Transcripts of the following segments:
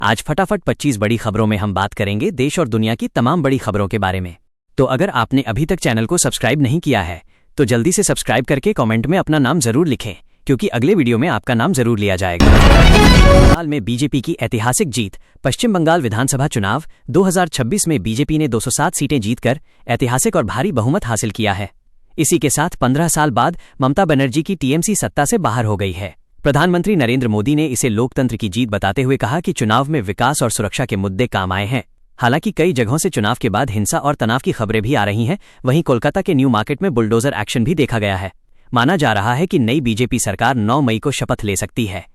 आज फटाफट 25 बड़ी खबरों में हम बात करेंगे देश और दुनिया की तमाम बड़ी खबरों के बारे में। तो अगर आपने अभी तक चैनल को सब्सक्राइब नहीं किया है तो जल्दी से सब्सक्राइब करके कमेंट में अपना नाम जरूर लिखें, क्योंकि अगले वीडियो में आपका नाम जरूर लिया जाएगा। बंगाल में बीजेपी की ऐतिहासिक जीत। पश्चिम बंगाल विधानसभा चुनाव 2026 में बीजेपी ने 207 सीटें जीतकर ऐतिहासिक और भारी बहुमत हासिल किया है। इसी के साथ 15 साल बाद ममता बनर्जी की टीएमसी सत्ता से बाहर हो गई है। प्रधानमंत्री नरेंद्र मोदी ने इसे लोकतंत्र की जीत बताते हुए कहा कि चुनाव में विकास और सुरक्षा के मुद्दे काम आए हैं। हालांकि कई जगहों से चुनाव के बाद हिंसा और तनाव की खबरें भी आ रही हैं। वहीं कोलकाता के न्यू मार्केट में बुलडोजर एक्शन भी देखा गया है। माना जा रहा है कि नई बीजेपी सरकार 9 मई को शपथ ले सकती है।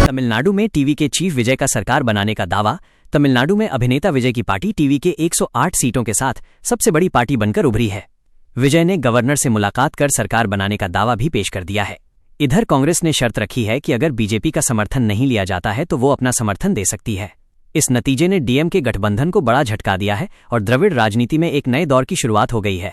तमिलनाडु में टीवी के चीफ विजय का सरकार बनाने का दावा। तमिलनाडु में अभिनेता विजय की पार्टी टीवी के 108 सीटों के साथ सबसे बड़ी पार्टी बनकर उभरी है। विजय ने गवर्नर से मुलाकात कर सरकार बनाने का दावा भी पेश कर दिया है। इधर कांग्रेस ने शर्त रखी है कि अगर बीजेपी का समर्थन नहीं लिया जाता है तो वो अपना समर्थन दे सकती है। इस नतीजे ने डीएम के गठबंधन को बड़ा झटका दिया है और द्रविड़ राजनीति में एक नए दौर की शुरुआत हो गई है।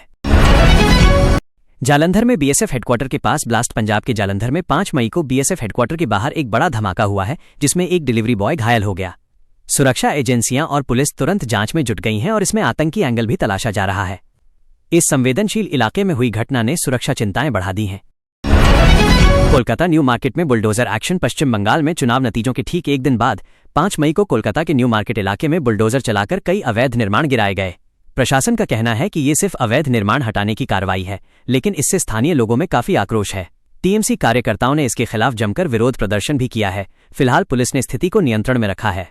जालंधर में बीएसएफ हेडक्वार्टर के पास ब्लास्ट। पंजाब के जालंधर में 5 मई को बीएसएफ हेडक्वार्टर के बाहर एक बड़ा धमाका हुआ है, जिसमें एक डिलीवरी बॉय घायल हो गया। सुरक्षा एजेंसियां और पुलिस तुरंत जांच में जुट गई हैं और इसमें आतंकी एंगल भी तलाशा जा रहा है। इस संवेदनशील इलाके में हुई घटना ने सुरक्षा चिंताएं बढ़ा दी हैं। कोलकाता न्यू मार्केट में बुलडोजर एक्शन। पश्चिम बंगाल में चुनाव नतीजों के ठीक एक दिन बाद 5 मई को कोलकाता के न्यू मार्केट इलाके में बुलडोजर चलाकर कई अवैध निर्माण गिराए गए। प्रशासन का कहना है कि ये सिर्फ अवैध निर्माण हटाने की कार्रवाई है, लेकिन इससे स्थानीय लोगों में काफी आक्रोश है। टीएमसी कार्यकर्ताओं ने इसके खिलाफ जमकर विरोध प्रदर्शन भी किया है। फिलहाल पुलिस ने स्थिति को नियंत्रण में रखा है।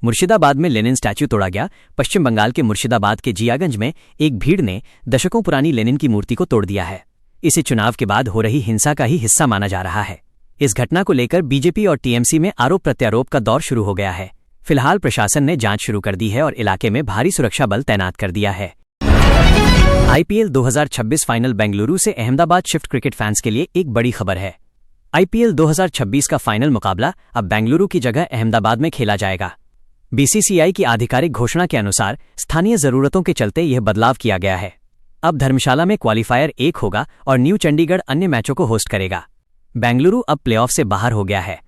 मुर्शिदाबाद में लेनिन स्टैच्यू तोड़ा गया। पश्चिम बंगाल के मुर्शिदाबाद के जियागंज में एक भीड़ ने दशकों पुरानी लेनिन की मूर्ति को तोड़ दिया है। इसे चुनाव के बाद हो रही हिंसा का ही हिस्सा माना जा रहा है। इस घटना को लेकर बीजेपी और टीएमसी में आरोप प्रत्यारोप का दौर शुरू हो गया है। फिलहाल प्रशासन ने जांच शुरू कर दी है और इलाके में भारी सुरक्षा बल तैनात कर दिया है। IPL 2026 final. बेंगलुरु से अहमदाबाद शिफ्ट क्रिकेट फैंस के लिए एक बड़ी खबर है। आईपीएल 2026 का फाइनल मुकाबला अब बेंगलुरु की जगह अहमदाबाद में खेला जाएगा। बीसीसीआई की आधिकारिक घोषणा के अनुसार स्थानीय जरूरतों के चलते यह बदलाव किया गया है। अब धर्मशाला में क्वालीफायर 1 होगा और न्यू चंडीगढ़ अन्य मैचों को होस्ट करेगा। बेंगलुरु अब प्लेऑफ से बाहर हो गया है।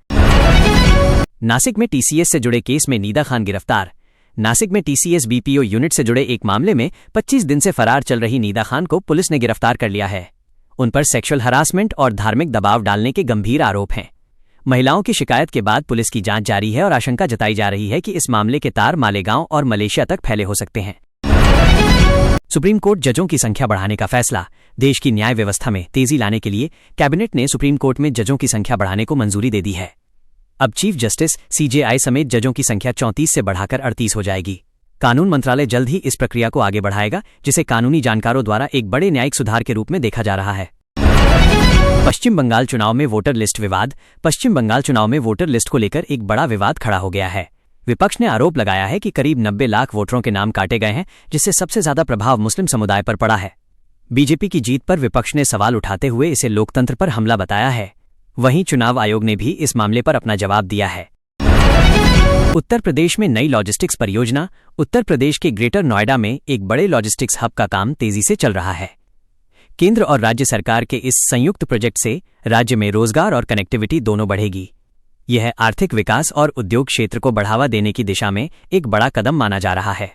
नासिक में टीसीएस से जुड़े केस में नीदा खान गिरफ्तार। नासिक में टीसीएस बीपीओ यूनिट से जुड़े एक मामले में 25 दिन से फरार चल रही नीदा खान को पुलिस ने गिरफ्तार कर लिया है। उन पर सेक्सुअल हरासमेंट और धार्मिक दबाव डालने के गंभीर आरोप हैं। महिलाओं की शिकायत के बाद पुलिस की जांच जारी है और आशंका जताई जा रही है कि इस मामले के तार मालेगांव और मलेशिया तक फैले हो सकते हैं। सुप्रीम कोर्ट जजों की संख्या बढ़ाने का फैसला। देश की न्याय व्यवस्था में तेजी लाने के लिए कैबिनेट ने सुप्रीम कोर्ट में जजों की संख्या बढ़ाने को मंजूरी दे दी है। अब चीफ जस्टिस सीजेआई समेत जजों की संख्या 34 से बढ़ाकर 38 हो जाएगी। कानून मंत्रालय जल्द ही इस प्रक्रिया को आगे बढ़ाएगा, जिसे कानूनी जानकारों द्वारा एक बड़े न्यायिक सुधार के रूप में देखा जा रहा है। पश्चिम बंगाल चुनाव में वोटर लिस्ट विवाद। पश्चिम बंगाल चुनाव में वोटर लिस्ट को लेकर एक बड़ा विवाद खड़ा हो गया है। विपक्ष ने आरोप लगाया है कि करीब 90 लाख वोटरों के नाम काटे गए हैं, जिससे सबसे ज्यादा प्रभाव मुस्लिम समुदाय पर पड़ा है। बीजेपी की जीत पर विपक्ष ने सवाल उठाते हुए इसे लोकतंत्र पर हमला बताया है। वहीं चुनाव आयोग ने भी इस मामले पर अपना जवाब दिया है। उत्तर प्रदेश में नई लॉजिस्टिक्स परियोजना। उत्तर प्रदेश के ग्रेटर नोएडा में एक बड़े लॉजिस्टिक्स हब का काम तेजी से चल रहा है। केंद्र और राज्य सरकार के इस संयुक्त प्रोजेक्ट से राज्य में रोजगार और कनेक्टिविटी दोनों बढ़ेगी। यह आर्थिक विकास और उद्योग क्षेत्र को बढ़ावा देने की दिशा में एक बड़ा कदम माना जा रहा है।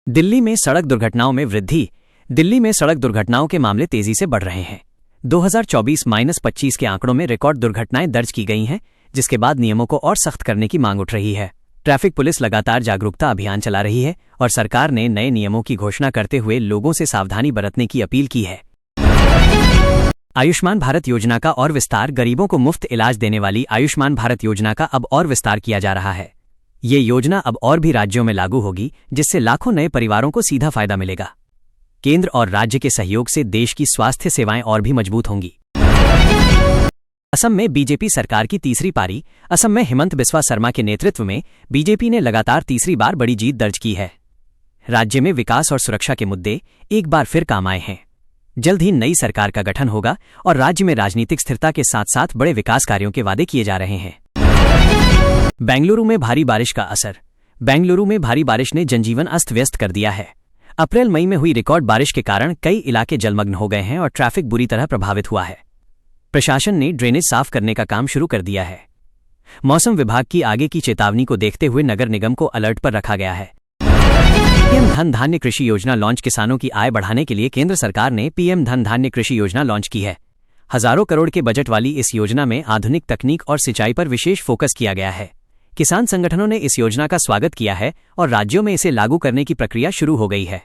दिल्ली में सड़क दुर्घटनाओं में वृद्धि। दिल्ली में सड़क दुर्घटनाओं के मामले तेजी से बढ़ रहे हैं। 2024-25 के आंकड़ों में रिकॉर्ड दुर्घटनाएं दर्ज की गई हैं, जिसके बाद नियमों को और सख्त करने की मांग उठ रही है। ट्रैफिक पुलिस लगातार जागरूकता अभियान चला रही है और सरकार ने नए नियमों की घोषणा करते हुए लोगों से सावधानी बरतने की अपील की है। आयुष्मान भारत योजना का और विस्तार। गरीबों को मुफ्त इलाज देने वाली आयुष्मान भारत योजना का अब और विस्तार किया जा रहा है। ये योजना अब और भी राज्यों में लागू होगी, जिससे लाखों नए परिवारों को सीधा फायदा मिलेगा। केंद्र और राज्य के सहयोग से देश की स्वास्थ्य सेवाएं और भी मजबूत होंगी। असम में बीजेपी सरकार की तीसरी पारी। असम में हिमंत बिस्वा शर्मा के नेतृत्व में बीजेपी ने लगातार तीसरी बार बड़ी जीत दर्ज की है। राज्य में विकास और सुरक्षा के मुद्दे एक बार फिर काम आए हैं। जल्द ही नई सरकार का गठन होगा और राज्य में राजनीतिक स्थिरता के साथ साथ बड़े विकास कार्यों के वादे किए जा रहे हैं। बेंगलुरु में भारी बारिश का असर। बेंगलुरु में भारी बारिश ने जनजीवन अस्त व्यस्त कर दिया है। अप्रैल मई में हुई रिकॉर्ड बारिश के कारण कई इलाके जलमग्न हो गए हैं और ट्रैफिक बुरी तरह प्रभावित हुआ है। प्रशासन ने ड्रेनेज साफ करने का काम शुरू कर दिया है। मौसम विभाग की आगे की चेतावनी को देखते हुए नगर निगम को अलर्ट पर रखा गया है। पीएम धन धान्य कृषि योजना लॉन्च। किसानों की आय बढ़ाने के लिए केंद्र सरकार ने पीएम धन धान्य कृषि योजना लॉन्च की है। हजारों करोड़ के बजट वाली इस योजना में आधुनिक तकनीक और सिंचाई पर विशेष फोकस किया गया है। किसान संगठनों ने इस योजना का स्वागत किया है और राज्यों में इसे लागू करने की प्रक्रिया शुरू हो गई है।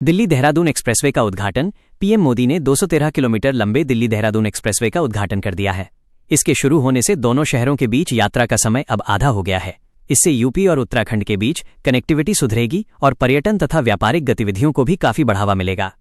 दिल्ली देहरादून एक्सप्रेसवे का उद्घाटन। पीएम मोदी ने 213 किलोमीटर लंबे दिल्ली देहरादून एक्सप्रेसवे का उद्घाटन कर दिया है। इसके शुरू होने से दोनों शहरों के बीच यात्रा का समय अब आधा हो गया है। इससे यूपी और उत्तराखंड के बीच कनेक्टिविटी सुधरेगी और पर्यटन तथा व्यापारिक गतिविधियों को भी काफी बढ़ावा मिलेगा।